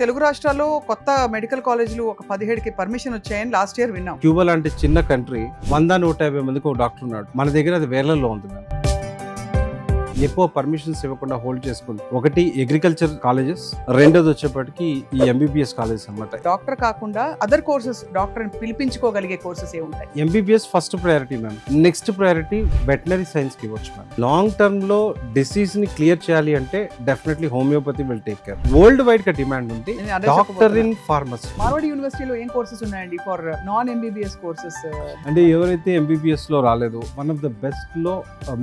తెలుగు రాష్ట్రాల్లో కొత్త మెడికల్ కాలేజీలు ఒక 17కి పర్మిషన్ వచ్చాయని లాస్ట్ ఇయర్ విన్నాం. క్యూబా లాంటి చిన్న కంట్రీ 100-150 మందికి ఒక డాక్టర్ ఉన్నాడు. మన దగ్గర అది వేలల్లో ఉంది మ్యామ్. ఎక్కువ పర్మిషన్స్ ఇవ్వకుండా హోల్డ్ చేసుకుంది. ఒకటి అగ్రికల్చర్ కాలేజెస్, రెండోది వచ్చేప్పటికి ఈ ఎంబీబీఎస్ కాలేజెస్ అన్నమాట. డాక్టర్ కాకుండా అదర్ కోర్సెస్ డాక్టర్ పిలిపించుకోగలిగే కోర్సెస్ ఏ ఉంటాయి? MBBS first priority ma'am. Next priority veterinary science కి ఇవ్వచ్చు మ్యామ్. లాంగ్ టర్మ్ లో డిసీజ్ ని క్లియర్ చేయాలి అంటే definitely homeopathy will take care. World wide గా డిమాండ్ ఉంది. Doctor in pharmacy. మార్వాడి యూనివర్సిటీలో ఏం కోర్సెస్ ఉన్నాయండి ఫర్ నాన్ ఎంబీబీఎస్ కోర్సెస్? అంటే ఎవరైతే ఎంబీబీఎస్ లో రాలేదో వన్ ఆఫ్ ద బెస్ట్ లో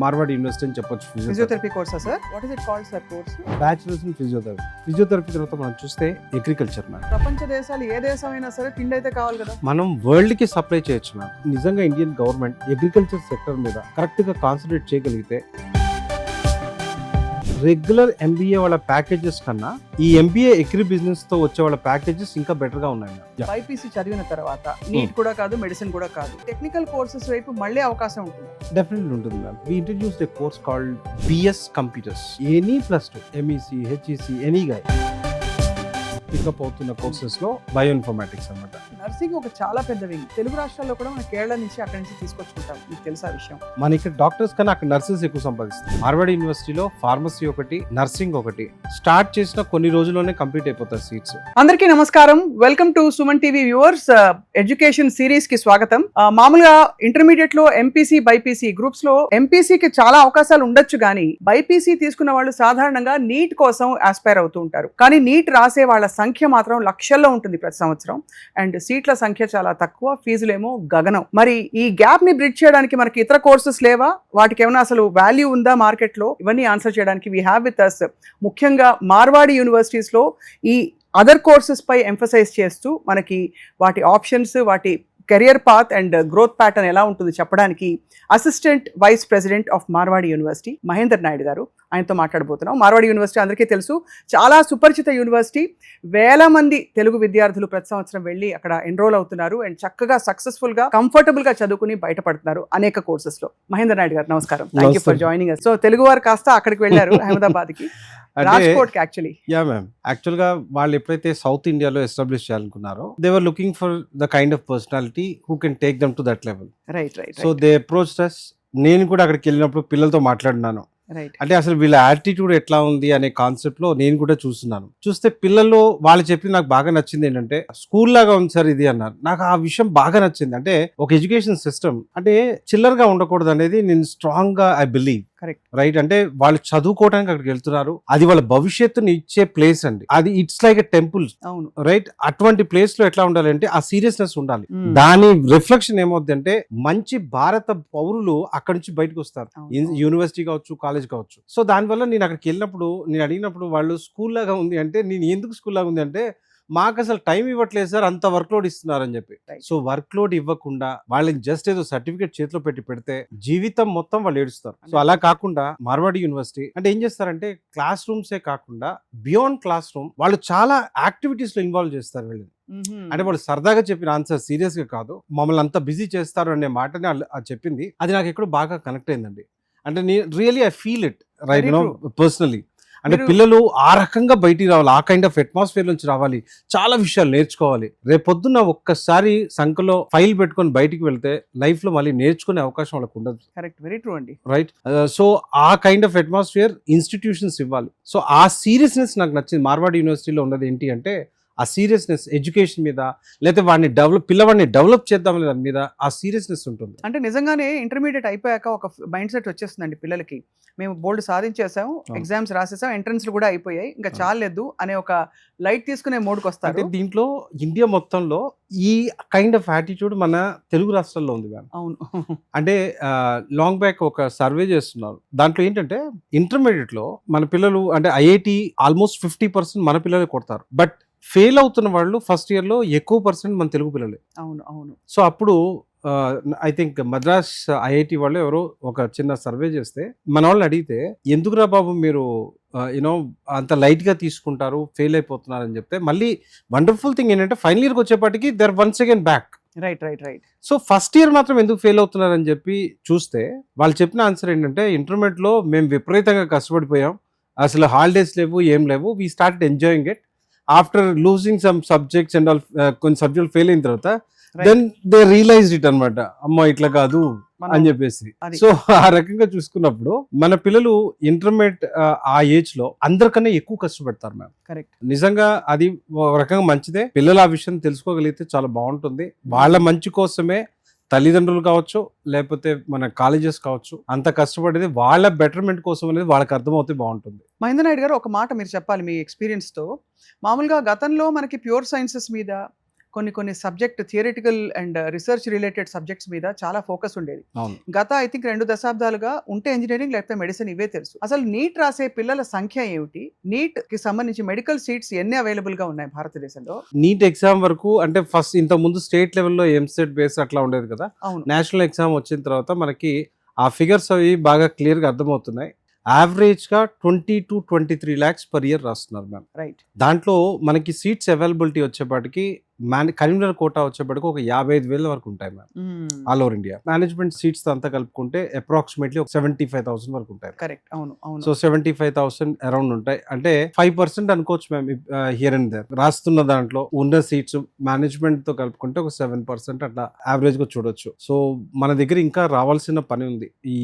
మార్వాడి యూనివర్సిటీ అని చెప్పొచ్చు. ఫిజియోథెరపీ కోర్సా sir? What is it called sir course? Bachelors in physiotherapy. Physiotherapy తర్వాత మనం చూస్తే అగ్రికల్చర్ మ్యామ్. ప్రపంచ దేశాలు ఏ దేశం అయినా సరే తిండి అయితే కావాలి కదా. మనం వరల్డ్ కి సప్లై చేయొచ్చు మ్యామ్. నిజంగా ఇండియన్ గవర్నమెంట్ అగ్రికల్చర్ సెక్టర్ మీద కరెక్ట్ గా కాన్సన్ట్రేట్ చేయగలిగితే రెగ్యులర్ ఎంబీఏ వాళ్ళ ప్యాకేజెస్ కన్నా ఈ ఎంబీఏ అగ్రి బిజినెస్ తో వచ్చే వాళ్ళ ప్యాకేజెస్ ఇంకా బెటర్ గా ఉన్నాయి. బైపీసీ చదివిన తర్వాత నీట్ కూడా కాదు, మెడిసిన్ కూడా కాదు, టెక్నికల్ కోర్సెస్ వైపు మళ్ళీ అవకాశం ఉంటుంది. డెఫినెట్లీ ఉంటుంది ma'am. We introduced a course called BS computers. Any +2 MEC, HEC, any guy pickup అవుతున్న కోర్సెస్ లో బయో ఇన్ఫర్మాటిక్స్ అన్నమాట. నర్సింగ్ ఒక చాలా పెద్ద వింగ్. తెలుగు రాష్ట్రాల్లో కూడా మన కేరళ నుంచి అక్కడి నుంచి తీసుకొచ్చుకుంటాం. మీకు తెలుసా విషయం? మన ఇక్కడ డాక్టర్స్ కన్నా అక్కడ నర్సెస్ ఎక్కువ సంపాదిస్తారు. మార్వాడి యూనివర్సిటీలో ఫార్మసీ ఒకటి, నర్సింగ్ ఒకటి స్టార్ట్ చేసిన కొన్ని రోజుల్లోనే కంప్లీట్ అయిపోతాయి సీట్స్. అందరికీ నమస్కారం. Welcome to Suman TV viewers. Education series కి స్వాగతం. మామూలుగా ఇంటర్మీడియట్ లో ఎంపీసీ, బైపీసీ గ్రూప్స్ లో ఎంపీసీకి చాలా అవకాశాలు ఉండొచ్చు, కానీ బైపీసీ తీసుకున్న వాళ్ళు సాధారణంగా నీట్ కోసం ఆస్పైర్ అవుతూ ఉంటారు. కానీ నీట్ రాసే వాళ్ళ సంఖ్య మాత్రం లక్షల్లో ఉంటుంది ప్రతి సంవత్సరం. అండ్ సీట్ల సంఖ్య చాలా తక్కువ, ఫీజులేమో గగనం. మరి ఈ గ్యాప్ ని బ్రిడ్జ్ చేయడానికి మనకి ఇతర కోర్సెస్ లేవా? వాటికి ఏమైనా అసలు వాల్యూ ఉందా మార్కెట్ లో? ఇవన్నీ ఆన్సర్ చేయడానికి వీ హ్యావ్ విత్ అస్ ముఖ్యంగా మార్వాడి యూనివర్సిటీస్ లో ఈ అదర్ కోర్సెస్ పై ఎంఫసైజ్ చేస్తూ మనకి వాటి ఆప్షన్స్, వాటి career path and growth pattern ఎలా ఉంటుంది చెప్పడానికి assistant vice president of Marwadi university Mahender Naidu గారు, ఆయనతో మాట్లాడబోతున్నాం. మార్వాడి యూనివర్సిటీ అందరికీ తెలుసు, చాలా సుపరిచిత యూనివర్సిటీ. వేల మంది తెలుగు విద్యార్థులు ప్రతి సంవత్సరం వెళ్ళి అక్కడ ఎన్రోల్ అవుతున్నారు అండ్ చక్కగా సక్సెస్ఫుల్ గా కంఫర్టబుల్ గా చదువుకుని బయటపడుతున్నారు అనేక కోర్సెస్ లో. మహేందర్ నాయుడు గారు నమస్కారం. Thank you for joining us. So Telugu వారు కాస్త అక్కడికి వెళ్ళారు అహ్మదాబాద్ కి, Rajkot actually. Yeah ma'am. Actual గా వాళ్ళు ఎప్పుడైతే సౌత్ ఇండియాలో ఎస్టాబ్లిష్ చేయాలనుకున్నారో they were looking for the kind of personality who can take them to that level. Right right. So they approached us. నేను కూడా అక్కడికి వెళ్ళినప్పుడు పిల్లలతో మాట్లాడినాను. అంటే అసలు వీళ్ళ యాటిట్యూడ్ ఎట్లా ఉంది అనే కాన్సెప్ట్ లో నేను కూడా చూస్తున్నాను. చూస్తే పిల్లలు వాళ్ళు చెప్పి నాకు బాగా నచ్చింది ఏంటంటే స్కూల్ లాగా ఉంది సార్ ఇది అన్నారు. నాకు ఆ విషయం బాగా నచ్చింది. అంటే ఒక ఎడ్యుకేషన్ సిస్టమ్ అంటే చిల్లరగా ఉండకూడదు అనేది నేను స్ట్రాంగ్ గా ఐ బిలీవ్. Correct right. అంటే వాళ్ళు చదువుకోవడానికి అక్కడికి వెళ్తున్నారు, అది వాళ్ళ భవిష్యత్తుని ఇచ్చే ప్లేస్ అండి. అది ఇట్స్ లైక్ ఎ టెంపుల్. అవును రైట్. అటువంటి ప్లేస్ లో ఎట్లా ఉండాలి అంటే ఆ సీరియస్నెస్ ఉండాలి. దాని రిఫ్లెక్షన్ ఏమవుద్ది అంటే మంచి భారత పౌరులు అక్కడి నుంచి బయటకు వస్తారు. యూనివర్సిటీ కావచ్చు, కాలేజ్ కావచ్చు. సో దానివల్ల నేను అక్కడికి వెళ్ళినప్పుడు నేను అడిగినప్పుడు వాళ్ళు స్కూల్ లాగా ఉంది అంటే, నేను ఎందుకు స్కూల్ లాగా ఉంది అంటే మాకు అసలు టైం ఇవ్వట్లేదు సార్, అంత వర్క్ లోడ్ ఇస్తున్నారని చెప్పి. సో వర్క్ లోడ్ ఇవ్వకుండా వాళ్ళని జస్ట్ ఏదో సర్టిఫికేట్ చేతిలో పెడితే జీవితం మొత్తం వాళ్ళు ఏడుస్తారు. సో అలా కాకుండా మార్వాడి యూనివర్సిటీ అంటే ఏం చేస్తారంటే క్లాస్ రూమ్సే కాకుండా బియాండ్ క్లాస్ రూమ్ వాళ్ళు చాలా యాక్టివిటీస్ లో ఇన్వాల్వ్ చేస్తారు వీళ్ళని. అంటే వాళ్ళు సరదాగా చెప్పిన ఆన్సర్ సీరియస్ గా కాదు, మమ్మల్ని అంత బిజీ చేస్తారు అనే మాటని అది చెప్పింది. అది నాకు ఎక్కడో బాగా కనెక్ట్ అయిందండి. అంటే నేను really I feel it right no personally. అంటే పిల్లలు ఆ రకంగా బయటికి రావాలి, ఆ కైండ్ ఆఫ్ అట్మాస్ఫియర్ నుంచి రావాలి, చాలా విషయాలు నేర్చుకోవాలి. రేపొద్దున ఒక్కసారి సంఖలో ఫైల్ పెట్టుకొని బయటికి వెళ్తే లైఫ్ లో మళ్ళీ నేర్చుకునే అవకాశం వాళ్ళకి ఉండదు. కరెక్ట్, వెరీ ట్రూ అండి. రైట్. సో ఆ కైండ్ ఆఫ్ అట్మాస్ఫియర్ ఇన్స్టిట్యూషన్స్ ఇవ్వాలి. సో ఆ సీరియస్నెస్ నాకు నచ్చింది. మార్వాడి యూనివర్సిటీలో ఉన్నది ఏంటి అంటే ఆ సీరియస్నెస్ ఎడ్యుకేషన్ మీద, లేకపోతే వాడిని పిల్లవాడిని డెవలప్ చేద్దాం దాని మీద ఆ సీరియస్నెస్ ఉంటుంది. అంటే నిజంగానే ఇంటర్మీడియట్ అయిపోయాక ఒక మైండ్ సెట్ వచ్చేస్తుందండి పిల్లలకి. మేము బోల్డ్ సాధించేసాం, ఎగ్జామ్స్ రాసేసాం, ఎంట్రన్స్లు కూడా అయిపోయాయి, ఇంకా చాలేదు అనే ఒక లైట్ తీసుకునే మోడ్కి వస్తారు. అంటే దీంట్లో ఇండియా మొత్తంలో ఈ కైండ్ ఆఫ్ యాటిట్యూడ్ మన తెలుగు రాష్ట్రాల్లో ఉంది మ్యామ్. అవును. అంటే లాంగ్ బ్యాక్ ఒక సర్వే చేస్తున్నారు. దాంట్లో ఏంటంటే ఇంటర్మీడియట్ లో మన పిల్లలు అంటే ఐఐటి ఆల్మోస్ట్ 50% మన పిల్లలే కొడతారు. బట్ ఫెయిల్ అవుతున్న వాళ్ళు ఫస్ట్ ఇయర్ లో ఎక్కువ పర్సెంట్ మన తెలుగు పిల్లలే. అవును అవును. సో అప్పుడు ఐ థింక్ మద్రాస్ ఐఐటి వాళ్ళు ఎవరో ఒక చిన్న సర్వే చేస్తే మన వాళ్ళని అడిగితే ఎందుకురా బాబు మీరు యూనో అంత లైట్ గా తీసుకుంటారు, ఫెయిల్ అయిపోతున్నారు అని చెప్తే మళ్ళీ వండర్ఫుల్ థింగ్ ఏంటంటే ఫైనల్ ఇయర్కి వచ్చేప్పటికి there once again back. Right right right. So first year మాత్రం ఎందుకు ఫెయిల్ అవుతున్నారని చెప్పి చూస్తే వాళ్ళు చెప్పిన ఆన్సర్ ఏంటంటే ఇంటర్మీడియట్ లో మేము విపరీతంగా కష్టపడిపోయాం, అసలు హాలిడేస్ లేవు, ఏం లేవు, we start enjoying it. After losing some subjects and all కొన్ని సబ్జెక్ట్ ఫెయిల్ అయిన తర్వాత Right. Then they realize it అనమాట, అమ్మ ఇట్లా కాదు మనం అని చెప్పేసి. అది. సో ఆ రకంగా చూసుకున్నప్పుడు మన పిల్లలు ఇంటర్మీడియట్ ఆ ఏజ్ లో అందరికన్నా ఎక్కువ కష్టపడతారు మ్యామ్. కరెక్ట్. నిజంగా అది ఒక రకంగా మంచిదే. పిల్లలు ఆ విషయం తెలుసుకోగలిగితే చాలా బాగుంటుంది. వాళ్ళ మంచి కోసమే తల్లిదండ్రులు కావచ్చు, లేకపోతే మన కాలేజెస్ కావచ్చు, అంత కష్టపడేది వాళ్ళ బెటర్మెంట్ కోసం అనేది వాళ్ళకి అర్థమవుతే బాగుంటుంది. మహేంద్ర నాయుడు గారు, ఒక మాట మీరు చెప్పాలి మీ ఎక్స్పీరియన్స్ తో. మామూలుగా గతంలో మనకి ప్యూర్ సైన్సెస్ మీద కొన్ని subject theoretical and research related subjects మీద చాలా ఫోకస్ ఉండేది. అవును. గత ఐ థింక్ 2 దశాబ్దాలుగా ఉంటే ఇంజనీరింగ్ లేకపోతే మెడిసిన్ ఇవే తెలుసు. అసలు నీట్ రాసే పిల్లల సంఖ్య ఏమిటి? నీట్ కి సంబంధించి మెడికల్ సీట్స్ ఎన్ని అవైలబుల్ గా ఉన్నాయి భారతదేశంలో? నీట్ ఎగ్జామ్ వరకు అంటే ఫస్ట్ ఇంత ముందు స్టేట్ లెవెల్లో ఎంసెట్ బేస్ అట్లా ఉండేది కదా. అవును. నేషనల్ ఎగ్జామ్ వచ్చిన తర్వాత మనకి ఆ ఫిగర్స్ అవి బాగా క్లియర్ గా అర్థమవుతున్నాయి. యావరేజ్ గా 20 to 23 lakhs పర్ ఇయర్ రాస్తున్నారు మ్యామ్. రైట్. దాంట్లో మనకి సీట్స్ అవైలబిలిటీ వచ్చేపాటికి కరీంనగర్ కోటా వచ్చేప్పటికి ఒక 55,000 వరకు ఉంటాయి ma'am, all over India. Management seats అంతా కలుపుకుంటే అప్రాక్సిమేట్లీ ఒక 75,000 వరకు ఉంటాయి. కరెక్ట్. అవును, అవును. సో 75,000 అరౌండ్ ఉంటాయి. అంటే 5% అనుకోవచ్చు మ్యామ్ హియర్ అండ్ దేర్. రాస్తున్న దాంట్లో ఉన్న సీట్స్ మేనేజ్మెంట్ తో కలుపుకుంటే ఒక 7% అట్లా యావరేజ్ గా చూడొచ్చు. సో మన దగ్గర ఇంకా రావాల్సిన పని ఉంది. ఈ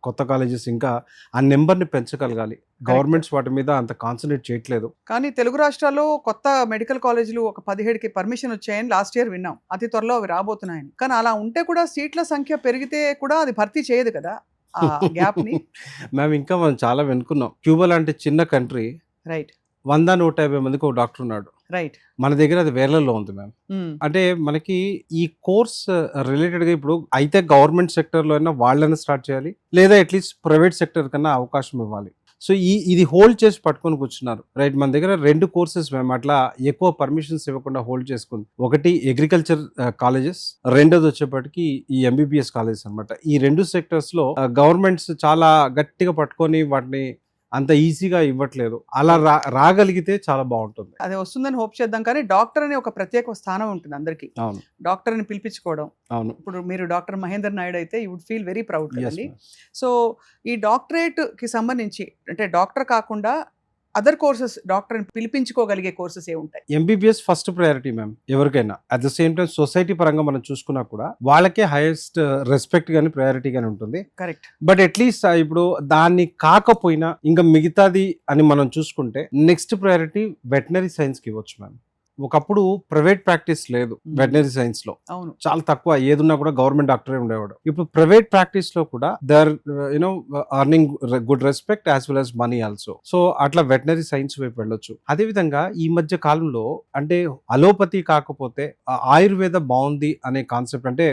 కొత్త కాలేజెస్ ఇంకా ఆ నెంబర్ ని పెంచగలగాలి. గవర్నమెంట్స్ వాటి మీద అంత కాన్సన్ట్రేట్ చేయట్లేదు. కానీ తెలుగు రాష్ట్రాల్లో కొత్త మెడికల్ కాలేజీలు ఒక 17కి పర్మిషన్ వచ్చాయని లాస్ట్ ఇయర్ విన్నాం. అతి త్వరలో అవి రాబోతున్నాయని. కానీ అలా ఉంటే కూడా సీట్ల సంఖ్య పెరిగితే కూడా అది భర్తీ చేయదు కదా ఆ గ్యాప్ ని. మేము ఇంకా మనం చాలా వెనుకున్నాం. క్యూబా లాంటి చిన్న కంట్రీ రైట్. 100-150 మందికి ఒక డాక్టర్ ఉన్నాడు. రైట్. మన దగ్గర అది వేర్లలో ఉంది మ్యామ్. అంటే మనకి ఈ కోర్స్ రిలేటెడ్ గా ఇప్పుడు అయితే గవర్నమెంట్ సెక్టర్ లో అయినా వాళ్ళని స్టార్ట్ చేయాలి, లేదా అట్లీస్ట్ ప్రైవేట్ సెక్టర్ కన్నా అవకాశం ఇవ్వాలి. సో ఇది హోల్డ్ చేసి పట్టుకొని కూర్చున్నారు. రైట్. మన దగ్గర 2 కోర్సెస్ మేము అట్లా ఎక్కువ పర్మిషన్స్ ఇవ్వకుండా హోల్డ్ చేసుకుంది. ఒకటి అగ్రికల్చర్ కాలేజెస్, రెండోది వచ్చేప్పటికి ఈ ఎంబీబీఎస్ కాలేజెస్ అనమాట. ఈ 2 సెక్టర్స్ లో గవర్నమెంట్స్ చాలా గట్టిగా పట్టుకొని వాటిని అంత ఈజీగా ఇవ్వట్లేదు. అలా రాగలిగితే చాలా బాగుంటుంది. అది వస్తుందని హోప్ చేద్దాం. కానీ డాక్టర్ అనే ఒక ప్రత్యేక స్థానం ఉంటుంది అందరికి. అవును. డాక్టర్ అని పిలిపించుకోవడం. అవును. ఇప్పుడు మీరు డాక్టర్ మహేందర్ నాయుడు అయితే you would feel very proud Yes, కదండి. ma'am. సో ఈ డాక్టరేట్ కి సంబంధించి అంటే డాక్టర్ కాకుండా అదర్ కోర్సెస్ డాక్టర్ పిలిపించుకోగలిగే కోర్సెస్ ఏ ఉంటాయి? ఎంబీబీఎస్ ఫస్ట్ ప్రయారిటీ మ్యామ్ ఎవరికైనా. At the same time society పరంగా మనం చూసుకున్నా కూడా వాళ్ళకే హైయెస్ట్ రెస్పెక్ట్ గానీ ప్రయారిటీ గానీ ఉంటుంది. కరెక్ట్. బట్ అట్లీస్ట్ ఇప్పుడు దాన్ని కాకపోయినా ఇంకా మిగతాది అని మనం చూసుకుంటే నెక్స్ట్ ప్రయారిటీ వెటనరీ సైన్స్ కి ఇవ్వచ్చు మ్యామ్. ఒకప్పుడు ప్రైవేట్ ప్రాక్టీస్ లేదు వెటనరీ సైన్స్ లో, అవును. చాలా తక్కువ. ఏదున్నా కూడా గవర్నమెంట్ డాక్టరే ఉండేవాడు. ఇప్పుడు ప్రైవేట్ ప్రాక్టీస్ లో కూడా they are earning good respect as well as money also. So అట్లా వెటనరీ సైన్స్ వైపు వెళ్ళొచ్చు. అదే విధంగా ఈ మధ్య కాలంలో అంటే అలోపతి కాకపోతే ఆయుర్వేద బాగుంది అనే కాన్సెప్ట్. అంటే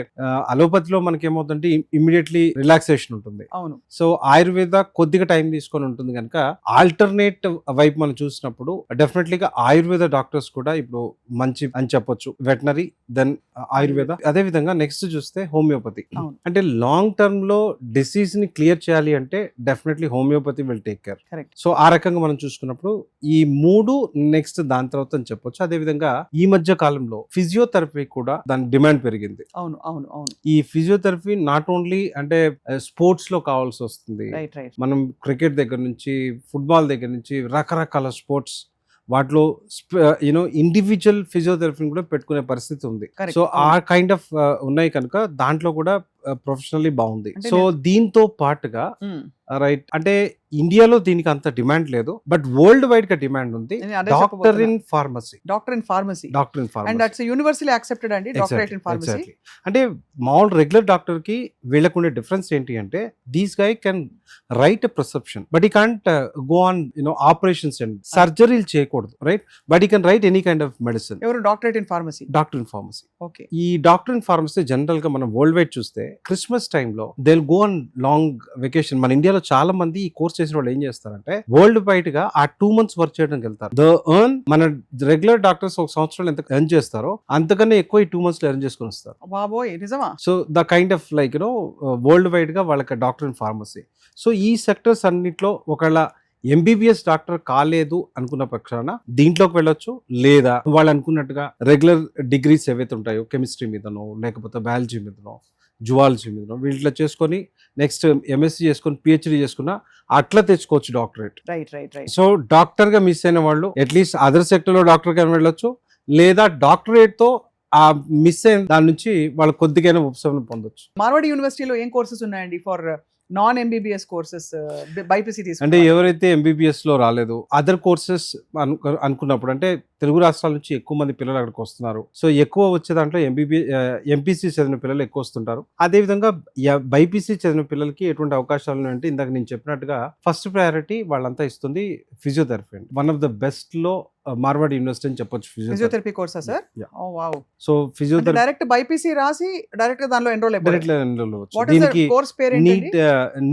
అలోపతిలో మనకి ఏమవుతుందంటే ఇమ్మీడియట్లీ రిలాక్సేషన్ ఉంటుంది. అవును. సో ఆయుర్వేద కొద్దిగా టైం తీసుకొని ఉంటుంది కనుక ఆల్టర్నేట్ వైపు మనం చూసినప్పుడు డెఫినెట్లీగా ఆయుర్వేద డాక్టర్స్ కూడా ఇప్పుడు మంచి అని చెప్పొచ్చు. Veterinary, then Ayurveda. అదే విధంగా నెక్స్ట్ చూస్తే హోమియోపతి. అవును. అంటే లాంగ్ టర్మ్ లో డిసీజ్ ని క్లియర్ చేయాలి అంటే definitely homeopathy will take care. Correct. So ఆ రకంగా మనం చూసుకున్నప్పుడు ఈ 3 నెక్స్ట్ దాని తర్వాత అని చెప్పొచ్చు. అదే విధంగా ఈ మధ్య కాలంలో ఫిజియోథెరపీ కూడా దాని డిమాండ్ పెరిగింది. అవును, అవును, అవును. ఈ ఫిజియోథెరపీ నాట్ ఓన్లీ అంటే స్పోర్ట్స్ లో కావాల్సి వస్తుంది. Right, right. మనం క్రికెట్ దగ్గర నుంచి ఫుట్బాల్ దగ్గర నుంచి రకరకాల స్పోర్ట్స్ వాటిలో ఇండివిజువల్ ఫిజియోథెరపీని కూడా పెట్టుకునే పరిస్థితి ఉంది. Correct. సో ఆ కైండ్ ఆఫ్ ఉన్నాయి కనుక దాంట్లో కూడా ప్రొఫెషనల్లీ బాగుంది. అంటే సో దీంతో పాటుగా మ్మ్. రైట్ అంటే ఇండియాలో దీనికి అంత డిమాండ్ లేదు, బట్ వరల్డ్ వైడ్ గా డిమాండ్ ఉంది. నేను అదే డాక్టర్ చెప్పబోతున్నా. In pharmacy. Doctor in pharmacy. Doctor in and pharmacy that's universally accepted అండి, డాక్టరేట్ ఇన్ ఫార్మసీ. అంటే మామూలు రెగ్యులర్ డాక్టర్ కి వీళ్ళకు ఉండే డిఫరెన్స్ ఏంటి అంటే these guy can write a prescription but ఈ can't go on operations and సర్జరీలు చేయకూడదు. రైట్. బట్ ఈ can write any kind of medicine. ఎవరు doctorate in pharmacy? Doctor in pharmacy. Okay. ఈ డాక్టర్ ఇన్ ఫార్మసీ జనరల్ గా మనం world wide చూస్తే Christmas టైంలో they will go on long vacation. మన ఇండియాలో చాలా మంది ఈ కోర్స్ చేసిన వాళ్ళు ఏం చేస్తారంటే వరల్డ్ వైడ్ గా ఆ 2 months వర్క్ చేయడానికి వెళ్తారు. ద ఎర్న్ మన రెగ్యులర్ డాక్టర్స్ ఒక సంవత్సరాలు ఎంత ఎర్న్ చేస్తారో అంతకన్నా ఎక్కువ ఈ 2 months లో ఎర్న్ చేసుకొని వస్తారు. బాబోయ్, నిజమా? So the kind of like world wide గా వాళ్ళకి డాక్టర్ ఇన్ ఫార్మసీ. సో ఈ సెక్టర్స్ అన్నిట్లో ఒకవేళ ఎంబీబీఎస్ డాక్టర్ కాలేదు అనుకున్న పక్షాన దీంట్లోకి వెళ్ళొచ్చు, లేదా వాళ్ళు అనుకున్నట్టుగా రెగ్యులర్ డిగ్రీస్ ఏవైతే ఉంటాయో కెమిస్ట్రీ మీదనో లేకపోతే బయాలజీ మీదనో జువాలజీ మీద వీటిలో చేసుకొని నెక్స్ట్ ఎంఎస్సీ చేసుకొని పిహెచ్డి చేసుకున్నా అట్లా తెచ్చుకోవచ్చు డాక్టరేట్. రైట్ సో డాక్టర్ గా మిస్ అయిన వాళ్ళు అట్లీస్ట్ అదర్ సెక్టర్ లో డాక్టర్ గా వెళ్ళొచ్చు, లేదా డాక్టరేట్ తో ఆ మిస్ అయిన దాని నుంచి వాళ్ళు కొద్దిగైనా ఉపశమనం పొందొచ్చు. మార్వాడి యూనివర్సిటీలో ఏం కోర్సెస్ ఉన్నాయండి for non MBBS courses BiPC అంటే తీసుకుంటే? ఎవరైతే ఎంబీబీఎస్ లో రాలేదు అదర్ కోర్సెస్ అనుకున్నప్పుడు, అంటే తెలుగు రాష్ట్రాల నుంచి ఎక్కువ మంది పిల్లలు అక్కడికి వస్తున్నారు. సో ఎక్కువ వచ్చే దాంట్లో ఎంపీసీ చదివిన పిల్లలు ఎక్కువ వస్తుంటారు. అదే విధంగా బైపీసీ చదివిన పిల్లలకి ఎటువంటి అవకాశాలు అంటే ఇందాక నేను చెప్పినట్టుగా ఫస్ట్ ప్రయారిటీ వాళ్ళంతా ఇస్తుంది physiotherapy. One of the best లో మార్వాడి యూనివర్సిటీ అని చెప్పొచ్చు ఫిజియోథెరపీ కోర్సా sir? Oh wow. So physiotherapy direct BiPC రాసి డైరెక్ట్ గా దానిలో ఎన్రోల్ డైరెక్ట్ అయిపోయారు. దీనికి కోర్స్ పేరు ఏంటండి?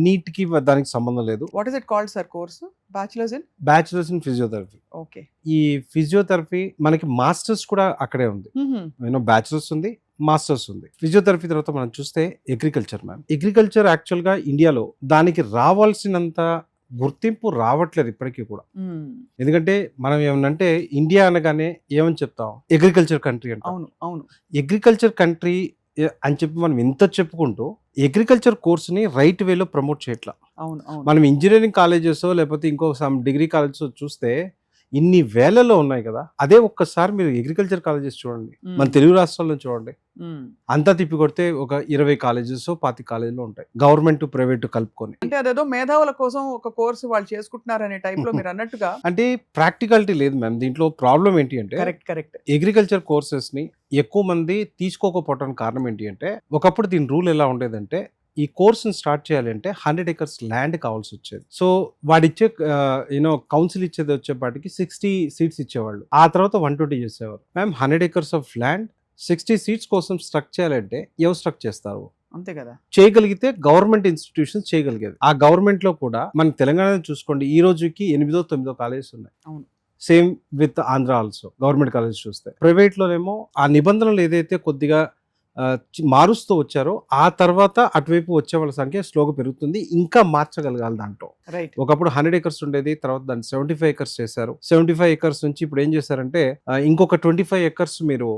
నీట్ కి దానికి సంబంధం లేదు. What is it called sir course? Bachelors in physiotherapy. Okay. ఈ ఫిజియోథెరపీ మనకి మాస్టర్స్ కూడా అక్కడే ఉంది. బ్యాచులర్స్ ఉంది, మాస్టర్స్ ఉంది. ఫిజియోథెరపీ తర్వాత మనం చూస్తే అగ్రికల్చర్. మ్యామ్ అగ్రికల్చర్ యాక్చువల్ గా ఇండియాలో దానికి రావాల్సినంత గుర్తింపు రావట్లేదు ఇప్పటికీ కూడా. ఎందుకంటే మనం ఏమనంటే ఇండియా అనగానే ఏమని చెప్తాం, అగ్రికల్చర్ కంట్రీ అంటే. అవును అగ్రికల్చర్ కంట్రీ అని చెప్పి మనం ఎంత చెప్పుకుంటూ అగ్రికల్చర్ కోర్స్ని రైట్ వేలో ప్రమోట్ చేయట్లా. మనం ఇంజనీరింగ్ కాలేజెస్ లేకపోతే ఇంకో సమ్ డిగ్రీ కాలేజెస్ చూస్తే ఇన్ని వేలలో ఉన్నాయి కదా. అదే ఒక్కసారి మీరు అగ్రికల్చర్ కాలేజెస్ చూడండి, మన తెలుగు రాష్ట్రాల్లో చూడండి, అంతా తిప్పి కొడితే ఒక 20 కాలేజెస్ 25 కాలేజీలు ఉంటాయి, గవర్నమెంట్ ప్రైవేట్ కలుపుకొని. అంటే అదేదో మేధావుల కోసం ఒక కోర్సు వాళ్ళు చేసుకుంటున్నారు అనే టైప్ లో మీరు అన్నట్టుగా. అంటే ప్రాక్టికాలిటీ లేదు మ్యామ్ దీంట్లో. ప్రాబ్లం ఏంటి అంటే కరెక్ట్ అగ్రికల్చర్ కోర్సెస్ ని ఎక్కువ మంది తీసుకోకపోవడానికి కారణం ఏంటి అంటే, ఒకప్పుడు దీని రూల్ ఎలా ఉండేదంటే ఈ కోర్సుని స్టార్ట్ చేయాలి అంటే 100 acres ల్యాండ్ కావాల్సి వచ్చేది. సో వాడిచ్చే కౌన్సిల్ ఇచ్చేది వచ్చేపాటికి 60 seats ఇచ్చేవాళ్ళు. ఆ తర్వాత 120 చేసేవారు. Ma'am 100 acres of land 60 seats కోసం స్ట్రక్ చేయాలంటే ఎవరు స్ట్రక్ చేస్తారు? అంతే కదా. చేయగలిగితే గవర్నమెంట్ ఇన్స్టిట్యూషన్స్ చేయగలిగేది. ఆ గవర్నమెంట్ లో కూడా మన తెలంగాణ చూసుకోండి, ఈ రోజుకి 8వ 9వ కాలేజెస్ ఉన్నాయి. అవును. Same with Andhra also. Government college చూస్తే ప్రైవేట్ లోనేమో ఆ నిబంధనలు ఏదైతే కొద్దిగా మారుస్తూ వచ్చారో ఆ తర్వాత అటువైపు వచ్చే వాళ్ళ సంఖ్య స్లోగా పెరుగుతుంది. ఇంకా మార్చగలగాలి దాంట్లో. ఒకప్పుడు 100 acres ఉండేది, తర్వాత దాన్ని 75 acres చేశారు. 75 acres నుంచి ఇప్పుడు ఏం చేశారంటే ఇంకొక 25 acres మీరు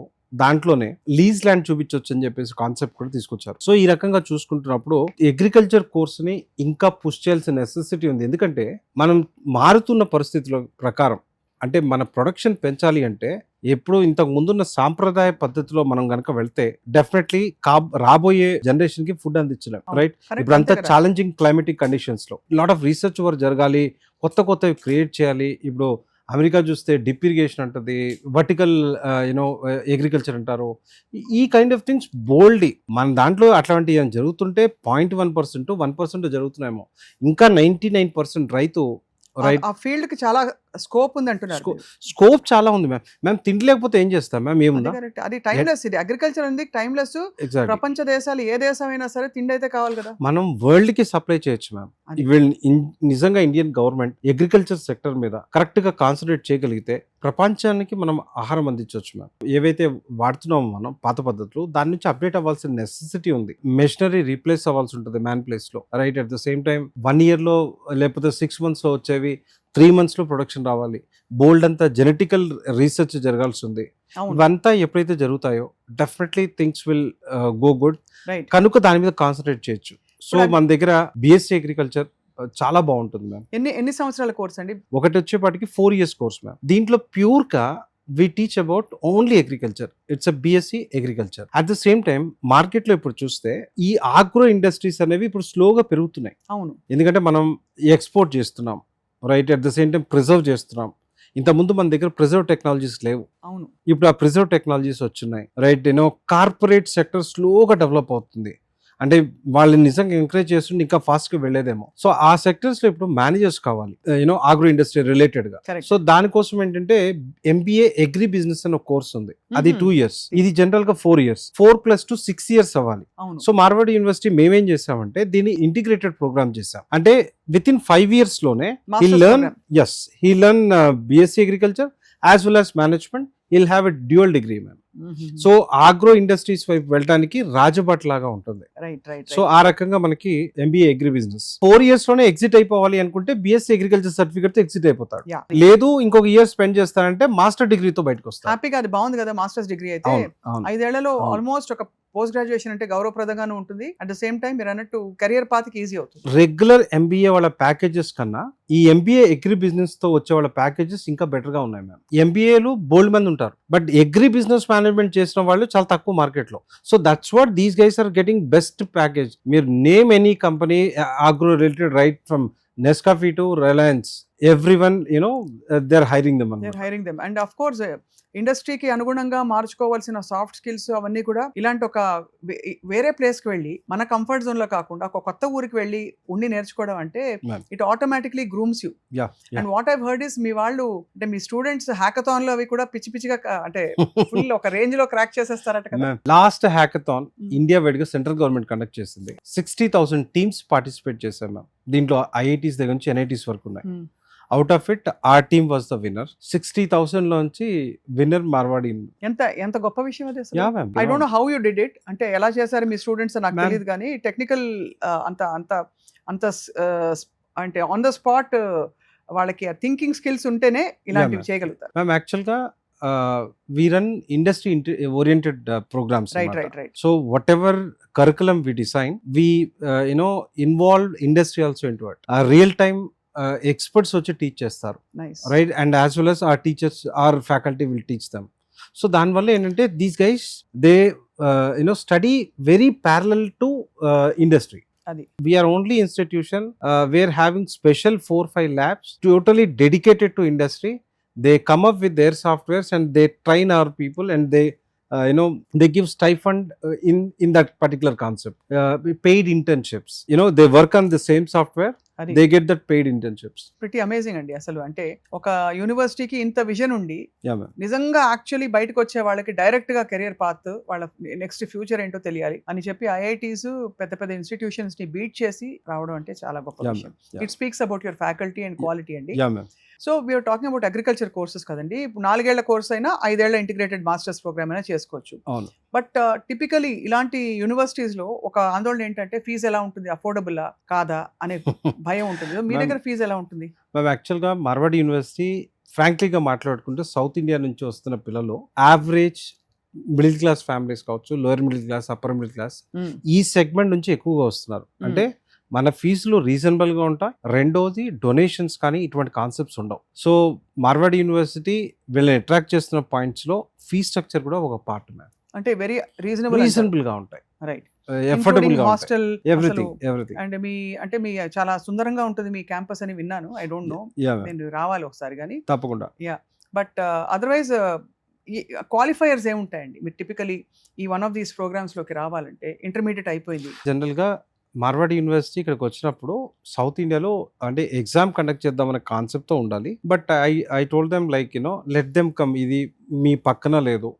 దాంట్లోనే లీజ్ ల్యాండ్ చూపించవచ్చు అని చెప్పేసి కాన్సెప్ట్ కూడా తీసుకొచ్చారు. సో ఈ రకంగా చూసుకుంటున్నప్పుడు అగ్రికల్చర్ కోర్స్ ని ఇంకా పుష్ చేయాల్సిన నెసెసిటీ ఉంది. ఎందుకంటే మనం మారుతున్న పరిస్థితుల ప్రకారం, అంటే మన ప్రొడక్షన్ పెంచాలి అంటే ఎప్పుడు ఇంతకు ముందున్న సాంప్రదాయ పద్ధతిలో మనం గనక వెళ్తే డెఫినెట్లీ రాబోయే జనరేషన్ కి ఫుడ్ అందించలేం. రైట్. ఇప్పుడు అంతా ఛాలెంజింగ్ క్లైమేటిక్ కండిషన్స్ లో లాట్ ఆఫ్ రీసెర్చ్ వర్క్ జరగాలి, కొత్తవి క్రియేట్ చేయాలి. ఇప్పుడు అమెరికా చూస్తే డ్రిప్ ఇరిగేషన్ అంటది, వర్టికల్ అగ్రికల్చర్ అంటారు. ఈ కైండ్ ఆఫ్ థింగ్స్ బోల్డ్లీ మన దాంట్లో అట్లాంటివి ఏం జరుగుతుంటే 0.1% 1% జరుగుతున్నాయేమో. ఇంకా 99% రైతు ఆ ఫీల్డ్ కి చాలా స్కోప్ ఉంది అంటున్నారు. స్కోప్ చాలా ఉంది మ్యామ్. మ్యామ్ తిండి లేకపోతే ఏం చేస్తాం మ్యామ్? ఏముందా? అది టైమ్లెస్. ఇది అగ్రికల్చర్ అనేది టైమ్లెస్. ప్రపంచ దేశాలు ఏ దేశం అయినా సరే తిండి అయితే కావాలి కదా. మనం వరల్డ్ కి సప్లై చేయొచ్చు మ్యామ్. నిజంగా ఇండియన్ గవర్నమెంట్ అగ్రికల్చర్ సెక్టర్ మీద కరెక్ట్ గా కాన్సన్ట్రేట్ చేయగలిగితే ప్రపంచానికి మనం ఆహారం అందించవచ్చు మ్యామ్. ఏవైతే వాడుతున్నామో మనం పాత పద్ధతులు, దాని నుంచి అప్డేట్ అవ్వాల్సిన నెసెసిటీ ఉంది. మెషినరీ రీప్లేస్ అవ్వాల్సి ఉంటుంది మ్యాన్ ప్లేస్ లో. Right. At the same time 1 year లో లేకపోతే 6 months లో వచ్చేవి 3 months లో ప్రొడక్షన్ రావాలి. బోల్డ్ అంతా జెనెటికల్ రీసెర్చ్ జరగాల్సి ఉంది. ఇవంతా ఎప్పుడైతే జరుగుతాయో definitely things will go good. కనుక దాని మీద కాన్సన్ట్రేట్ చేయొచ్చు. సో మన దగ్గర బిఎస్సీ అగ్రికల్చర్ చాలా బాగుంటుంది మ్యామ్. ఎన్ని సంవత్సరాల కోర్స్ అండి? ఒకటి వచ్చేపాటికి 4 years కోర్స్ మ్యామ్. దీంట్లో ప్యూర్ గా we teach about only agriculture. It's a BSc agriculture. At the same time market లో ఇప్పుడు చూస్తే ఈ ఆగ్రో ఇండస్ట్రీస్ అనేవి ఇప్పుడు స్లోగా పెరుగుతున్నాయి. అవును. ఎందుకంటే మనం ఎక్స్పోర్ట్ చేస్తున్నాం. Right. At the same time preserve చేస్తున్నాం. ఇంతకుముందు మన దగ్గర ప్రిజర్వ్ టెక్నాలజీస్ లేవు. అవును. ఇప్పుడు ఆ ప్రిజర్వ్ టెక్నాలజీస్ వచ్చినాయి. రైట్. కార్పొరేట్ సెక్టర్ స్లోగా డెవలప్ అవుతుంది. అంటే వాళ్ళని నిజంగా ఎంకరేజ్ చేస్తుంటే ఇంకా ఫాస్ట్ గా వెళ్లేదేమో. సో ఆ సెక్టర్స్ లో ఇప్పుడు మేనేజర్స్ కావాలి, ఆగ్రో ఇండస్ట్రీ రిలేటెడ్ గా. సో దానికోసం ఏంటంటే MBA అగ్రి బిజినెస్ అని ఒక కోర్స్ ఉంది. అది 2 years. ఇది జనరల్ గా 4 years. 4 + 2 6 years అవ్వాలి. సో మార్వాడి యూనివర్సిటీ మేమేం చేసామంటే దీన్ని ఇంటిగ్రేటెడ్ ప్రోగ్రామ్ చేసాం. అంటే విత్ ఇన్ 5 years లోనే he learn BSc agriculture as well as management. he'll have a dual degree ma'am. So agro industries వైపు వెళ్ళడానికి రాజభట్ లాగా ఉంటుంది. సో ఆ రకంగా మనకి MBA అగ్రి బిజినెస్ 4 years లోనే ఎగ్జిట్ అయిపోవాలి అనుకుంటే BSc అగ్రికల్చర్ సర్టిఫికేట్ తో ఎగ్జిట్ అయిపోతాడు. లేదు ఇంకొక ఇయర్ స్పెండ్ చేస్తారంటే మాస్టర్ డిగ్రీతో బయటకు వస్తారు. హ్యాపీగా. అది బాగుంది కదా మాస్టర్స్ డిగ్రీ అయితే. 5 ఏళ్లలో ఆల్మోస్ట్ ఒక పోస్ట్ గ్రాడ్యుయేషన్ అంటే గౌరవప్రదంగానే ఉంటుంది, అట్ ద సేమ్ టైం మీరు అన్నట్టు కెరియర్ పాత్కి ఈజీ అవుతుంది. రెగ్యులర్ ఎంబీఏ వాళ్ళ ప్యాకేజెస్ కన్నా ఈ ఎంబీఏ అగ్రి బిజినెస్ తో వచ్చే వాళ్ళ ప్యాకేజెస్ ఇంకా బెటర్ గా ఉన్నాయి మ్యామ్. ఎంబీఏలు బోల్డ్ మంది ఉంటారు, బట్ అగ్రి బిజినెస్ మేనేజ్మెంట్ చేసిన వాళ్ళు చాలా తక్కువ మార్కెట్ లో. So that's what these guys are getting best package. మీరు name any company agro related right from Nescafe to Reliance, everyone, they're hiring them. And of course, ఇండస్ట్రీకి అనుగుణంగా మార్చుకోవాల్సిన soft skills అవన్నీ కూడా ఇలాంటి ఒక వేరే ప్లేస్కి వెళ్ళి మన కంఫర్ట్ జోన్ లో కాకుండా ఒక కొత్త ఊరికి వెళ్ళి ఉండి నేర్చుకోవడం అంటే it automatically grooms you. And what I've heard is మీ వాళ్ళు అంటే మీ స్టూడెంట్స్ హ్యాకథాన్ లో అవి కూడా పిచ్చి పిచ్చిగా అంటే ఫుల్ ఒక రేంజ్ లో క్రాక్ చేసేస్తారట కదా. లాస్ట్ హ్యాకథాన్ ఇండియా వైడ్ గా సెంట్రల్ గవర్నమెంట్ కండక్ట్ చేసింది. 60,000 టీమ్స్ పార్టిసిపేట్ చేశారు మ్యామ్. దీంట్లో ఐఐటీస్ దగ్గర నుంచి ఎన్ఐటీస్ వరకు ఉన్నాయి. Out of it or team was the winner. 60,000 లోంచి విన్నర్ మార్వాడి. ఎంత గొప్ప విషయం అది. I don't know how you did it, అంటే ఎలా చేశారు మీ స్టూడెంట్స్ నాకు తెలియదు, కానీ టెక్నికల్ అంత అంత అంత అంటే ఆన్ ద స్పాట్ వాళ్ళకి థింకింగ్ స్కిల్స్ ఉంటేనే ఇలాంటివి చేయగలుగుతారు. మ్యామ్ యాక్చువల్గా we run industry oriented programs. Right. So whatever curriculum we design, we involve industry also into it. Real time experts వచ్చి టీచ్ చేస్తారు, right? And as well as our teachers, our faculty will teach them. So దానివల్ల ఏంటంటే these guys they study very parallel to industry. We are only institution we are having special 4-5 labs totally dedicated to industry. They come up with their softwares and they train our people, and they give stipend in that particular concept. Paid internships, they work on the same software, they get that paid internships. Pretty amazing అండి. అసలు అంటే ఒక యూనివర్సిటీకి ఇంత vision ఉండి నిజంగా actually బయటకు వచ్చే వాళ్ళకి డైరెక్ట్ గా కెరియర్ పాత్, వాళ్ళ నెక్స్ట్ ఫ్యూచర్ ఏంటో తెలియాలి అని చెప్పి ఐఐటీస్ పెద్ద పెద్ద ఇన్స్టిట్యూషన్స్ ని బీట్ చేసి రావడం అంటే చాలా గొప్ప విషయం. It speaks about your faculty and quality అండి. So we're talking about agriculture courses కదండి. ఇప్పుడు 4 ఏళ్ల కోర్స్ అయినా 5 ఏళ్ల ఇంటిగ్రేటెడ్ మాస్టర్స్ ప్రోగ్రామ్ అయినా చేసుకోవచ్చు. బట్ టిపికలీ ఇలాంటి యూనివర్సిటీస్ లో ఒక ఆందోళన ఏంటంటే ఫీజు ఎలా ఉంటుంది, అఫోర్డబుల్ కాదా అనే భయం ఉంటుంది. మీ దగ్గర ఫీజు ఎలా ఉంటుంది? మేము యాక్చువల్గా మార్వాడి యూనివర్సిటీ ఫ్రాంక్లీగా మాట్లాడుకుంటే సౌత్ ఇండియా నుంచి వస్తున్న పిల్లలు యావరేజ్ మిడిల్ క్లాస్ ఫ్యామిలీస్ కావచ్చు, lower middle class, upper middle class, ఈ సెగ్మెంట్ నుంచి ఎక్కువగా వస్తున్నారు. అంటే మన ఫీజులు రీజనబుల్ గా ఉంటాయి. రెండోది డొనేషన్స్ కానీ ఇటువంటి కాన్సెప్ట్స్ ఉండవు. సో మార్వాడి యూనివర్సిటీ వీళ్ళని అట్రాక్ట్ చేస్తున్న పాయింట్స్ లో ఫీ స్ట్రక్చర్ కూడా ఒక పార్ట్ మ్యామ్. అంటే వెరీ రీజనబుల్ గా ఉంటాయి, రైట్? ఎఫోర్డబుల్ గా హాస్టల్, ఎవ్రీథింగ్. అండ్ మీ చాలా సుందరంగా ఉంటుంది మీ క్యాంపస్ అని విన్నాను. ఐ డోంట్ నో, నేను రావాలి ఒకసారి కానీ తప్పకుండా. బట్ అదర్వైజ్ క్వాలిఫైయర్స్ ఏముంటాయండి మీరు టిపికలీ ఈ వన్ ఆఫ్ దీస్ ప్రోగ్రామ్స్ లోకి రావాలంటే? ఇంటర్మీడియట్ అయిపోయింది జనరల్ గా. మార్వాడి యూనివర్సిటీ ఇక్కడికి వచ్చినప్పుడు సౌత్ ఇండియాలో అంటే ఎగ్జామ్ కండక్ట్ చేద్దామనే కాన్సెప్ట్తో ఉండాలి. But I told them like let them come, ఇది మీ పక్కన లేదు,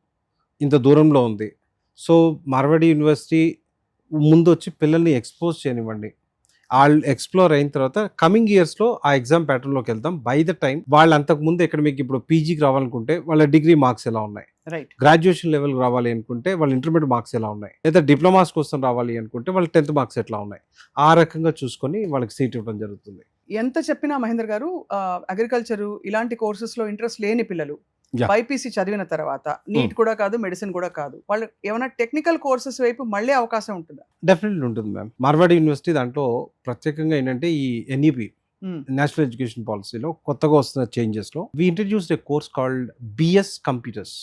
ఇంత దూరంలో ఉంది. సో మార్వాడి యూనివర్సిటీ ముందు వచ్చి పిల్లల్ని ఎక్స్పోజ్ చేయనివ్వండి. వాళ్ళు ఎక్స్ప్లోర్ అయిన తర్వాత కమింగ్ ఇయర్స్లో ఆ ఎగ్జామ్ ప్యాటర్న్లోకి వెళ్తాం. బై ద టైం వాళ్ళు అంతకుముందు ఎక్కడ మీకు ఇప్పుడు పీజీకి రావాలనుకుంటే వాళ్ళ డిగ్రీ మార్క్స్ ఎలా ఉన్నాయి, గ్రాడ్యుయేషన్ లెవెల్ రావాలి అనుకుంటే వాళ్ళ ఇంటర్మీడియట్ మార్క్స్ ఎలా ఉన్నాయి, లేదా డిప్లొమాస్ కోసం రావాలి అనుకుంటే వాళ్ళ 10th మార్క్స్ ఎట్లా ఉన్నాయి, ఆ రకంగా చూసుకొని వాళ్ళకి సీట్ ఇవ్వడం జరుగుతుంది. ఎంత చెప్పినా మహేందర్ గారు, అగ్రికల్చర్ ఇలాంటి కోర్సెస్ లో ఇంట్రెస్ట్ లేని పిల్లలు బైపీసీ చదివిన తర్వాత నీట్ కూడా కాదు, మెడిసిన్ కూడా కాదు, వాళ్ళు ఏమైనా టెక్నికల్ కోర్సెస్ వైపు మళ్ళీ అవకాశం ఉంటుందా? డెఫినెట్లీ ఉంటుంది మ్యామ్. మార్వాడి యూనివర్సిటీ దాంట్లో ప్రత్యేకంగా ఏంటంటే ఈ ఎన్ఈపీ నేషనల్ ఎడ్యుకేషన్ పాలసీలో కొత్తగా వస్తున్న చేంజెస్ లో we introduced a course called BS computers.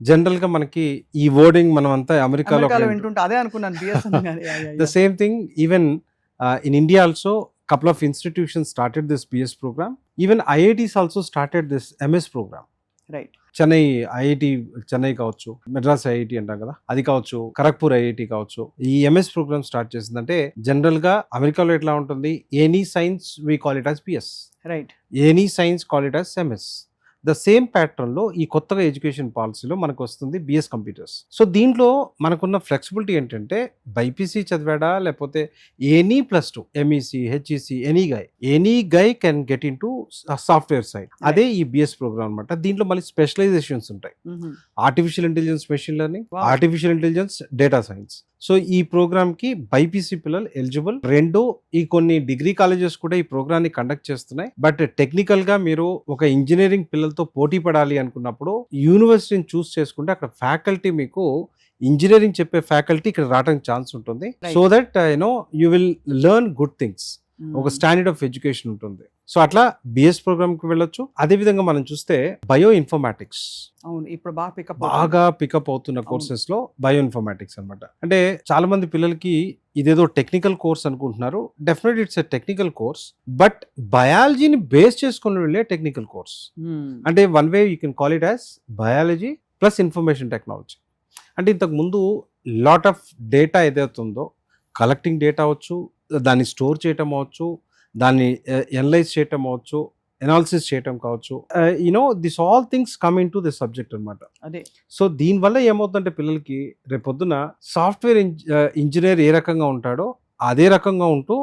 General గా మనకి ఈ వర్డింగ్ మనం అంతా అమెరికాలో వింటుంటే అదే అనుకున్నాను, BS. The same thing even in India also couple of institutions started this BS program. Even IITs also started this MS program. Right. Chennai IIT, Chennai కావచ్చు, మెడ్రాస్ ఐఐటి అంటాం కదా, అది కావచ్చు, ఖరగ్పూర్ ఐఐటి కావచ్చు, ఈ ఎంఎస్ ప్రోగ్రామ్ స్టార్ట్ చేసిందంటే జనరల్ గా అమెరికాలో ఎట్లా ఉంటుంది, any science we call it as BS, right? Any science call it as MS. The same pattern లో ఈ కొత్తగా ఎడ్యుకేషన్ పాలసీలో మనకు వస్తుంది బిఎస్ కంప్యూటర్స్. సో దీంట్లో మనకున్న ఫ్లెక్సిబిలిటీ ఏంటంటే బైపీసీ చదివాడా లేకపోతే any +2 MEC, HEC, any guy can get in to software side. అదే ఈ బిఎస్ ప్రోగ్రామ్ అనమాట. దీంట్లో మళ్ళీ స్పెషలైజేషన్స్ ఉంటాయి. Artificial intelligence, machine learning, artificial intelligence, data science. So ఈ ప్రోగ్రామ్ కి బైపీసీ పిల్లలు ఎలిజిబుల్. రెండు ఈ కొన్ని డిగ్రీ కాలేజెస్ కూడా ఈ ప్రోగ్రామ్ ని కండక్ట్ చేస్తున్నాయి. బట్ టెక్నికల్ గా మీరు ఒక ఇంజనీరింగ్ పిల్లలతో పోటీ పడాలి అనుకున్నప్పుడు యూనివర్సిటీని చూస్ చేసుకుంటే అక్కడ ఫ్యాకల్టీ మీకు ఇంజనీరింగ్ చెప్పే ఫ్యాకల్టీ ఇక్కడ రావడానికి ఛాన్స్ ఉంటుంది. Right. So that you will learn good things, ఒక స్టాండర్డ్ ఆఫ్ ఎడ్యుకేషన్ ఉంటుంది. సో అట్లా బిఎస్ ప్రోగ్రామ్ కి వెళ్ళొచ్చు. అదే విధంగా మనం చూస్తే బయో ఇన్ఫర్మాటిక్స్ అవును, ఇప్పుడు బాగా పికప్ అవుతున్న కోర్సెస్ లో బయో ఇన్ఫర్మాటిక్స్ అన్నమాట. అంటే చాలా మంది పిల్లలకి ఇదేదో టెక్నికల్ కోర్స్ అనుకుంటున్నారు. Definitely it's a technical course, but బయాలజీని బేస్ చేసుకుని వెళ్ళే టెక్నికల్ కోర్స్. అంటే one way you can call it as biology plus information technology. అంటే ఇంతకు ముందు లాట్ ఆఫ్ డేటా ఏదైతే ఉందో, కలెక్టింగ్ డేటా అవ్వచ్చు, దాన్ని స్టోర్ చేయటం అవ్వచ్చు, దాన్ని ఎనలైజ్ చేయటం అవ్వచ్చు, ఎనాలిసిస్ చేయటం కావచ్చు, this all things come in to the subject అనమాట. అదే సో దీనివల్ల ఏమవుతుందంటే పిల్లలకి రేపొద్దున సాఫ్ట్వేర్ ఇంజనీర్ ఏ రకంగా ఉంటాడో అదే రకంగా ఉంటూ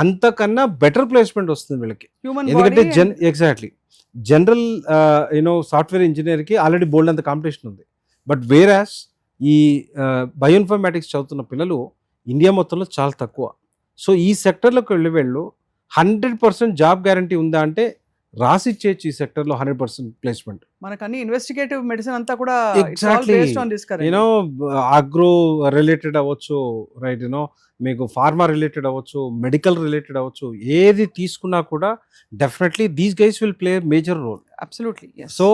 అంతకన్నా బెటర్ ప్లేస్మెంట్ వస్తుంది వీళ్ళకి. హ్యూమన్ ఎందుకంటే ఎగ్జాక్ట్లీ జనరల్ సాఫ్ట్వేర్ ఇంజనీర్కి ఆల్రెడీ బోల్డ్ అంత కాంపిటీషన్ ఉంది. బట్ వేరాస్ ఈ బయోఇన్ఫర్మాటిక్స్ చదువుతున్న పిల్లలు ఇండియా మొత్తంలో చాలా తక్కువ. సో ఈ సెక్టర్లోకి వెళ్ళు 100% జాబ్ గ్యారంటీ ఉందా అంటే రాసిచ్చేయచ్చు ఈ సెక్టర్లో 100% ప్లేస్మెంట్. మనకు అన్ని ఇన్వెస్టిగేటివ్ మెడిసిన్ అంతా కూడా Exactly. ఆగ్రో రిలేటెడ్ అవ్వచ్చు, రైట్, మీకు ఫార్మా రిలేటెడ్ అవ్వచ్చు, మెడికల్ రిలేటెడ్ అవ్వచ్చు, ఏది తీసుకున్నా కూడా definitely these guys will play major role. Absolutely. So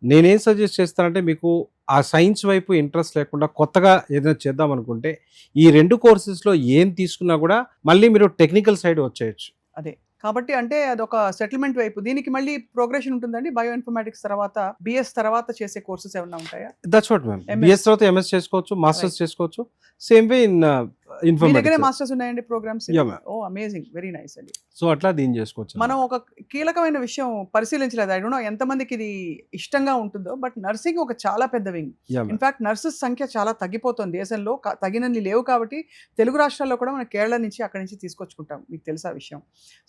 నేనేం సజెస్ట్ చేస్తానంటే, మీకు ఆ సైన్స్ వైపు ఇంట్రెస్ట్ లేకుండా కొత్తగా ఏదైనా చేద్దాం అనుకుంటే ఈ 2 కోర్సెస్లో ఏం తీసుకున్నా కూడా మళ్ళీ మీరు టెక్నికల్ సైడ్ వచ్చేయచ్చు. అదే కాబట్టి అంటే అదొక సెటిల్మెంట్ వైపు. దీనికి మళ్ళీ ప్రోగ్రెషన్ ఉంటుందండి. బయో ఇన్ఫర్మాటిక్స్ తర్వాత బిఎస్ తర్వాత చేసే కోర్సెస్ ఏమైనా ఉంటాయా? That's what ma'am. బిఎస్ తర్వాత ఎంఎస్ చేసుకోవచ్చు, మాస్టర్స్ చేసుకోవచ్చు. సేమ్ వే ఇన్ మీ దగ్గరే ఇన్ఫర్మేటిక్స్. మాస్టర్స్ ఉన్నాయండి ప్రోగ్రామ్స్? Yeah, ma'am. ఓ అమేజింగ్, వెరీ నైస్ అండి. సో అట్లా దీన్ని చేసుకోవచ్చు. మనం ఒక కీలకమైన విషయం పరిశీలించలేదు. ఐ డోంట్ నో ఎంతమందికి ఇది ఇష్టంగా ఉంటుందో, బట్ నర్సింగ్ ఒక చాలా పెద్ద wing. Yeah, ma'am. In fact nurses సంఖ్య చాలా తగ్గిపోతుంది దేశంలో. తగినన్ని లేవు కాబట్టి తెలుగు రాష్ట్రాల్లో కూడా మనం కేరళ నుంచి అక్కడి నుంచి తీసుకొచ్చుకుంటాం. మీకు తెలుసా ఆ విషయం?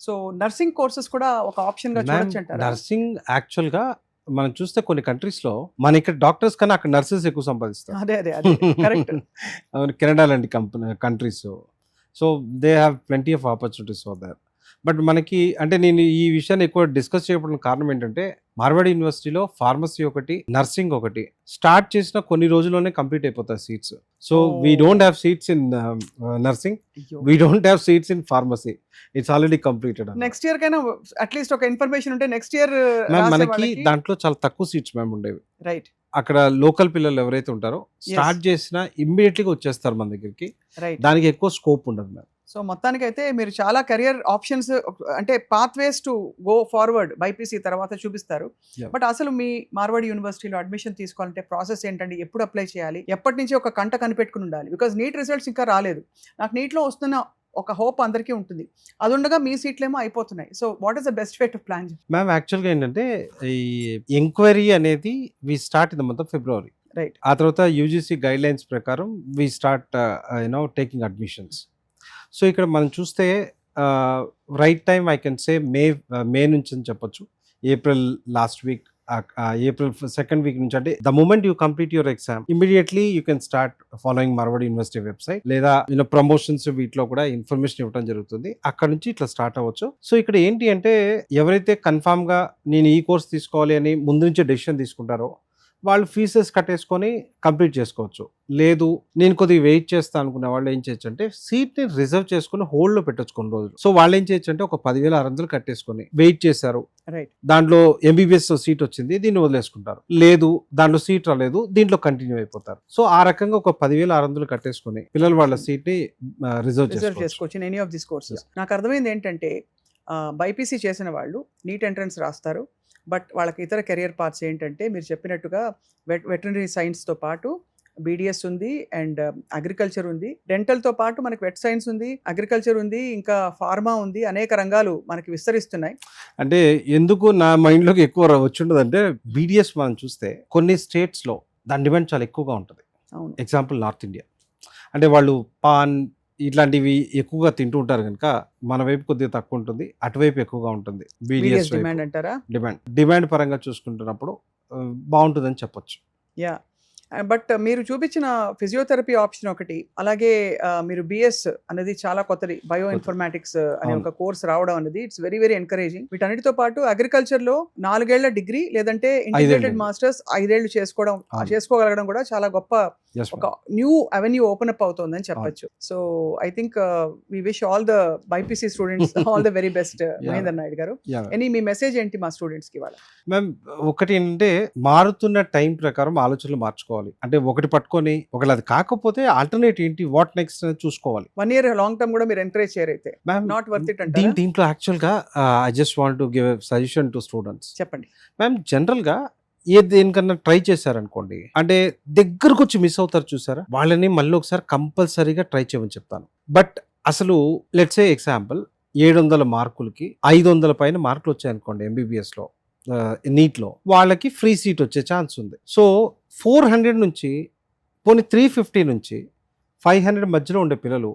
సో నర్సింగ్ కోర్సెస్ కూడా ఒక ఆప్షన్ గా చూడొచ్చు అంటారా? నర్సింగ్ యాక్చువల్ గా మనం చూస్తే కొన్ని కంట్రీస్ లో మన ఇక్కడ డాక్టర్స్ కన్నా అక్కడ నర్సెస్ ఎక్కువ సంపాదిస్తారు. అదే అదే అదే కరెక్ట్. కెనడా లాంటి countries. So they have plenty of opportunities for that. But మనకి అంటే నేను ఈ విషయాన్ని ఎక్కువ డిస్కస్ చేయడం కారణం ఏంటంటే, మార్వాడి యూనివర్సిటీలో ఫార్మసీ ఒకటి, నర్సింగ్ ఒకటి స్టార్ట్ చేసిన కొన్ని రోజుల్లోనే కంప్లీట్ అయిపోతాయి seats. So we don't have seats in nursing, we don't have seats in pharmacy. It's already completed. Next year కైనా అట్లీస్ట్ ఒక ఇన్ఫర్మేషన్ ఉంటే నెక్స్ట్ ఇయర్ మనకి దాంట్లో చాలా తక్కువ సీట్స్ మ్యామ్ ఉండేవి. రైట్. అక్కడ లోకల్ పిల్లలు ఎవరైతే ఉంటారో స్టార్ట్ చేసినా ఇమ్మీడియట్లీగా వచ్చేస్తారు మన దగ్గరికి. రైట్. దానికి ఎక్కువ స్కోప్ ఉండదు మ్యామ్. సో మొత్తానికి అయితే మీరు చాలా కెరియర్ ఆప్షన్స్ అంటే pathways to go forward BiPC తర్వాత చూపిస్తారు. Yeah. బట్ అసలు మీ మార్వాడి యూనివర్సిటీలో అడ్మిషన్ తీసుకోవాలంటే ప్రాసెస్ ఏంటండి? ఎప్పుడు అప్లై చేయాలి? ఎప్పటి నుంచి ఒక కంట కనిపెట్టుకుని ఉండాలి? బికాజ్ నీట్ రిజల్ట్స్ ఇంకా రాలేదు. నాకు నీట్లో వస్తున్న ఒక హోప్ అందరికీ ఉంటుంది. అది ఉండగా మీ సీట్లేమో అయిపోతున్నాయి. So what is the best way to plan? Ma'am యాక్చువల్గా ఏంటంటే, ఈ ఎంక్వైరీ అనేది we start in the month of February. Right. ఆ తర్వాత యూజీసీ గైడ్ లైన్స్ ప్రకారం we start taking admissions. So ఇక్కడ మనం చూస్తే right time I can say May నుంచి అని చెప్పొచ్చు. April last week, April 2nd week నుంచి. అంటే the moment you complete your exam immediately you can start following Marwadi university website, లేదా ప్రమోషన్స్ వీటిలో కూడా ఇన్ఫర్మేషన్ ఇవ్వడం జరుగుతుంది. అక్కడ నుంచి ఇట్లా స్టార్ట్ అవ్వచ్చు. సో ఇక్కడ ఏంటి అంటే, ఎవరైతే కన్ఫామ్ గా నేను ఈ కోర్స్ తీసుకోవాలి అని ముందు నుంచే డెసిషన్ తీసుకుంటారో వాళ్ళు ఫీజెస్ కట్టేసుకొని కంప్లీట్ చేసుకోవచ్చు. లేదు నేను కొద్దిగా వెయిట్ చేస్తాను అనుకునే వాళ్ళు ఏం చేయొచ్చు అంటే, సీట్ని రిజర్వ్ చేసుకుని హోల్డ్లో పెట్టొచ్చు కొన్ని రోజులు. సో వాళ్ళు ఏం చేయొచ్చు అంటే, ఒక 10,600 కట్టేసుకొని వెయిట్ చేశారు, రైట్, దాంట్లో ఎంబీబీఎస్ సీట్ వచ్చింది, దీన్ని వదిలేసుకుంటారు. లేదు దాంట్లో సీట్ రాలేదు, దీంట్లో కంటిన్యూ అయిపోతారు. సో ఆ రకంగా ఒక 10,600 కట్టేసుకొని పిల్లలు వాళ్ళ సీట్ని రిజర్వ్ చేసుకోవచ్చు in any of this courses. నాకు అర్థమైంది ఏంటంటే, బైపీసీ చేసిన వాళ్ళు నీట్ ఎంట్రన్స్ రాస్తారు. బట్ వాళ్ళకి ఇతర కెరియర్ పార్ట్స్ ఏంటంటే, మీరు చెప్పినట్టుగా వెటర్నరీ సైన్స్తో పాటు బీడిఎస్ ఉంది, అండ్ అగ్రికల్చర్ ఉంది, డెంటల్తో పాటు మనకి వెట్ సైన్స్ ఉంది, అగ్రికల్చర్ ఉంది, ఇంకా ఫార్మా ఉంది. అనేక రంగాలు మనకి విస్తరిస్తున్నాయి. అంటే ఎందుకు నా మైండ్లోకి ఎక్కువ వచ్చిండదంటే, బీడిఎస్ మనం చూస్తే కొన్ని స్టేట్స్లో దాని డిమాండ్ చాలా ఎక్కువగా ఉంటుంది. అవును. ఎగ్జాంపుల్ నార్త్ ఇండియా అంటే వాళ్ళు పాన్ ఇట్లాంటివి ఎక్కువగా తింటూ ఉంటారు కనుక మన వైపు కొద్దిగా తక్కువ ఉంటుంది, అటువైపు ఎక్కువగా ఉంటుంది. బీడిఎస్ డిమాండ్ అంటారా? డిమాండ్ పరంగా చూసుకుంటున్నప్పుడు బాగుంటుందని చెప్పొచ్చు. యా. బట్ మీరు చూపించిన ఫిజియోథెరపీ ఆప్షన్ ఒకటి, అలాగే మీరు బిఎస్ అనేది చాలా కొత్తది, బయో ఇన్ఫర్మాటిక్స్ అనే ఒక కోర్స్ రావడం అనేది ఇట్స్ వెరీ వెరీ ఎంకరేజింగ్. వీటన్నిటితో పాటు అగ్రికల్చర్ లో 4 ఏళ్ల డిగ్రీ లేదంటే ఇంటిగ్రేటెడ్ మాస్టర్స్ 5 ఏళ్ళు చేసుకోగలగడం కూడా చాలా గొప్ప Yes, ఒక న్యూ అవెన్యూ ఓపెన్ అప్ అవుతుందని చెప్పొచ్చు. So I think we wish all the BiPC students all the very best Mahender Naidu గారు. ఎనీ మీ మెసేజ్ ఏంటి మా స్టూడెంట్స్ కి ఇవాళ? మ్యామ్ ఒకటి ఏంటంటే మారుతున్న టైం ప్రకారం ఆలోచనలు మార్చుకోవాలి. అంటే ఒకటి పట్టుకొని ఒకవేళ అది కాకపోతే ఆల్టర్నేట్ ఏంటి, వాట్ నెక్స్ట్ అనేది చూసుకోవాలి. 1 year లాంగ్ టర్మ్ కూడా మీరు ఎంకరేజ్ చేయరైతే మ్యామ్ నాట్ వర్త్ ఇట్ అంటారా? దీంట్లో యాక్చువల్ గా I just want to give suggestion to students. చెప్పండి. మ్యామ్ జనరల్ గా దేనికన్నా ట్రై చేశారనుకోండి, అంటే దగ్గరకు వచ్చి మిస్ అవుతారు చూసారా, వాళ్ళని మళ్ళీ ఒకసారి కంపల్సరీగా ట్రై చేయమని చెప్తాను. బట్ అసలు లెట్స్ ఏ ఎగ్జాంపుల్ 700 మార్కులకి 500 పైన మార్కులు వచ్చాయనుకోండి MBBS లో, నీట్ లో, వాళ్ళకి ఫ్రీ సీట్ వచ్చే ఛాన్స్ ఉంది. సో 400 నుంచి పోనీ 350 నుంచి 500 మధ్యలో ఉండే పిల్లలు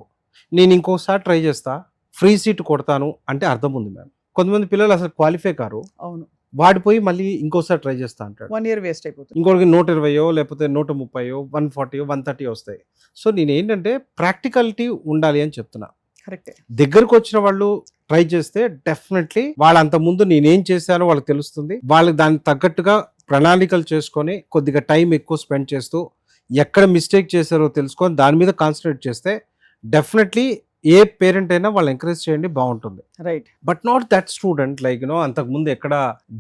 నేను ఇంకోసారి ట్రై చేస్తా, ఫ్రీ సీట్ కొడతాను అంటే అర్థం ఉంది మ్యామ్. కొంతమంది పిల్లలు అసలు క్వాలిఫై కారు, అవును, వాడిపోయి మళ్ళీ ఇంకోసారి ట్రై చేస్తా అంటాడు. 1 year వేస్ట్ అయిపోతుంది. ఇంకోటికి 120 లేకపోతే 130 140 130 వస్తాయి. సో నేను ఏంటంటే ప్రాక్టికాలిటీ ఉండాలి అని చెప్తున్నా. కరెక్టే. దగ్గరకు వచ్చిన వాళ్ళు ట్రై చేస్తే డెఫినెట్లీ వాళ్ళంత ముందు నేనేం చేశానో వాళ్ళకి తెలుస్తుంది. వాళ్ళకి దానికి తగ్గట్టుగా ప్రణాళికలు చేసుకొని కొద్దిగా టైం ఎక్కువ స్పెండ్ చేస్తూ ఎక్కడ మిస్టేక్ చేశారో తెలుసుకొని దాని మీద కాన్సన్ట్రేట్ చేస్తే డెఫినెట్లీ ఏ పేరెంట్ అయినా వాళ్ళు ఎంకరేజ్ చేయండి, బాగుంటుంది. Right. But not that student like అంతకుముందు ఎక్కడ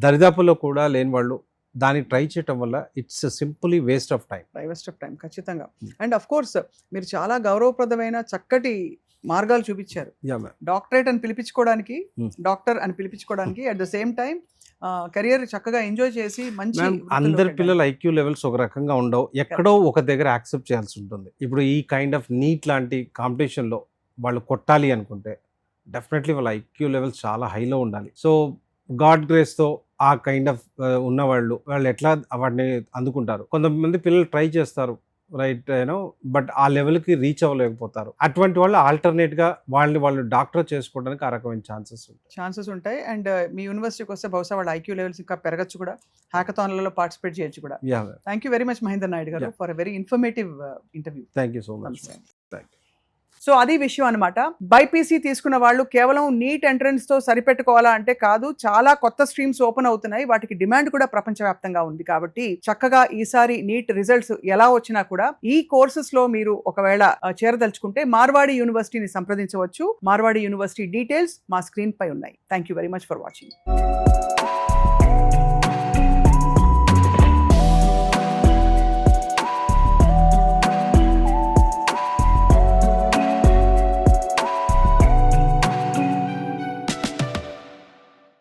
దరిదాపులో కూడా లేని వాళ్ళు దాన్ని ట్రై చేయటం వల్ల it's simply waste of time. ఖచ్చితంగా. అండ్ అఫ్ కోర్స్ మీరు చాలా గౌరవప్రదమైన చక్కటి మార్గాలు చూపించారు. డాక్టరేట్ అని పిలిపించుకోవడానికి, డాక్టర్ అని పిలిపించుకోవడానికి, at the same time career చక్కగా ఎంజాయ్ చేసి మంచి. అందరి పిల్లల IQ లెవెల్స్ ఒక రకంగా ఉండవు, ఎక్కడో ఒక దగ్గర యాక్సెప్ట్ చేయాల్సి ఉంటుంది. ఇప్పుడు ఈ కైండ్ ఆఫ్ నీట్ లాంటి కాంపిటీషన్ లో వాళ్ళు కొట్టాలి అనుకుంటే డెఫినెట్లీ వాళ్ళ IQ లెవెల్స్ చాలా హైలో ఉండాలి. సో గాడ్ గ్రేస్ తో ఆ కైండ్ ఆఫ్ ఉన్నవాళ్ళు ఎట్లా వాటిని అందుకుంటారు. కొంతమంది పిల్లలు ట్రై చేస్తారు, రైట్ బట్ ఆ లెవెల్కి రీచ్ అవ్వలేకపోతారు. అటువంటి వాళ్ళు ఆల్టర్నేట్ గా వాళ్ళు డాక్టర్ చేసుకోవడానికి ఆ రకమైన ఛాన్సెస్ ఉంటాయి. అండ్ మీ యూనివర్సిటీకి వస్తే బహుశా వాళ్ళ IQ లెవెల్స్ ఇంకా పెరగచ్చు కూడా, హ్యాకథాన్లలో పార్టిసిపేట్ చేయొచ్చు కూడా. Thank you very much Mahender Naidu garu for a very informative interview. Thank you so much. So అది విషయం అనమాట. బైపీసీ తీసుకున్న వాళ్ళు కేవలం నీట్ ఎంట్రన్స్ తో సరిపెట్టుకోవాలా అంటే కాదు, చాలా కొత్త స్ట్రీమ్స్ ఓపెన్ అవుతున్నాయి, వాటికి డిమాండ్ కూడా ప్రపంచవ్యాప్తంగా ఉంది. కాబట్టి చక్కగా ఈసారి నీట్ రిజల్ట్స్ ఎలా వచ్చినా కూడా ఈ కోర్సెస్ లో మీరు ఒకవేళ చేరదలుచుకుంటే మార్వాడి యూనివర్సిటీని సంప్రదించవచ్చు. మార్వాడి యూనివర్సిటీ డీటెయిల్స్ మా స్క్రీన్ పై ఉన్నాయి. Thank you very much for watching.